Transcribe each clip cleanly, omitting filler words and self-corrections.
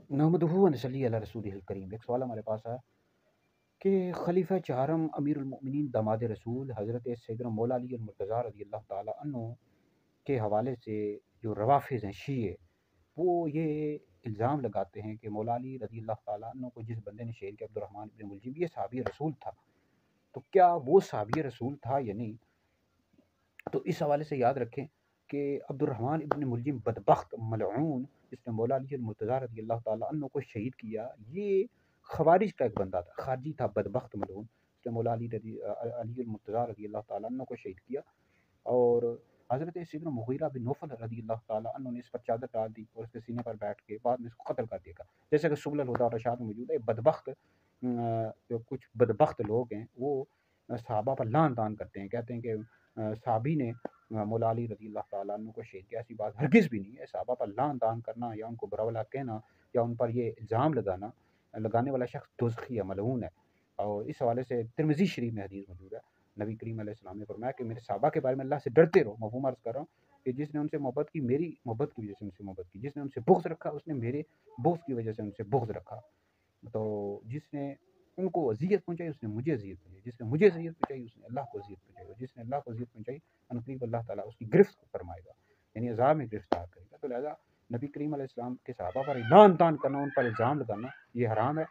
नहमदुहु व नसल्ली अला रसूलिहिल करीम। एक सवाल हमारे पास आया कि खलीफा चारम अमीरुल मोमिनीन दामाद रसूल हज़रत सैयदना मौला अली अल मुर्तज़ा रज़ियल्लाहु ताला अन्हु के हवाले से जो रवाफ़िज़ हैं शिये, वो ये इल्ज़ाम लगाते हैं कि मौला अली रज़ियल्लाहु ताला अन्हु को जिस बंदे ने शहीद किया अब्दुर्रहमान इब्न मुलजिम, ये सहाबी रसूल था। तो क्या वो सहाबी रसूल था या नहीं? तो इस हवाले से याद रखें कि अब्दुर्रहमान इब्न मुलजिम बदबख्त मलऊन, जिसने मौला अली अल मुर्तज़ा रज़ियल्लाहु ताला अन्हु को शहीद किया, ये खवारिज का एक बंदा था, खारजी था, बदबख्त मलऊन, जिसने मौला अली अल मुर्तज़ा रज़ियल्लाहु ताला अन्हु को शहीद किया। और हज़रत सैयदना मुग़ीरा बिन नौफ़ल रज़ियल्लाहु ताला अन्हु ने इस पर चादर डाल दी और उसके सीने पर बैठ के बाद में इसको कत्ल कर दिया। जैसा कि सुबुल हुदा और रशाद में मौजूद है। बदबख्त जो कुछ बदबख्त लोग हैं वो सहाबा पर लान तान करते हैं, कहते हैं कि सहाबी ने मौला अली रज़ियल्लाहु ताला अन्हु को शहीद किया। ऐसी बात हरगिज़ भी नहीं है। सहाबा पर लान तान करना या उनको बुरा भला कहना या उन पर ये इल्ज़ाम लगाने वाला शख्स दोज़खी है, मलऊन है। और इस हवाले से तिरमिज़ी शरीफ में हदीस मौजूद है। नबी करीम अलैहिस्सलाम ने फरमाया कि मेरे सहाबा के बारे में अल्लाह से डरते रहो। मफ़हूम अर्ज़ कर रहा हूँ कि जिसने उनसे मोहब्बत की, मेरी मोहब्बत की वजह से उनसे मोहब्बत की, जिसने उनसे बुग़्ज़ रखा उसने मेरे बुग़्ज़ की वजह से उनसे बुग़्ज़ रखा। तो जिसने उनको अज़ियत पहुँचाई उसने मुझे अज़ियत पहुँचाई, जिसने मुझे अज़ियत पहुँचाई उसने अल्लाह को अज़ियत पहुँचाई, और जिसने अल्लाह को अज़ियत पहुँचाई अनक़रीब अल्लाह ताला उसकी गिरफ़्त फरमाएगा, यानी अज़ाब में गिरफ़्तार करेगा। तो लिहाज़ा नबी करीम अलैहिस्सलाम के सहाबा पर लान तान करना, उन पर इल्ज़ाम लगाना ये हराम है।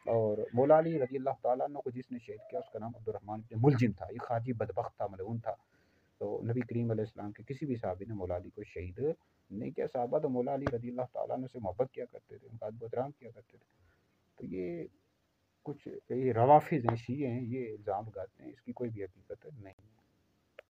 और मौला अली रज़ियल्लाहु ताला अन्हु को जिसने शहीद किया उसका नाम अब्दुर्रहमान इब्न मुलजिम था। ये खारजी बदबख्त था, मलऊन था। तो नबी करीम अलैहिस्सलाम के किसी भी सहाबी ने मौला अली को शहीद नहीं किया। सहाबा तो मौला अली रज़ियल्लाहु ताला अन्हु से मोहब्बत किया करते थे, उनका अदब एहतराम किया करते थे। तो ये कुछ ये रवाफ़िज़ हैं, शिये हैं, ये इल्ज़ाम लगाते हैं, इसकी कोई भी हकीकत नहीं।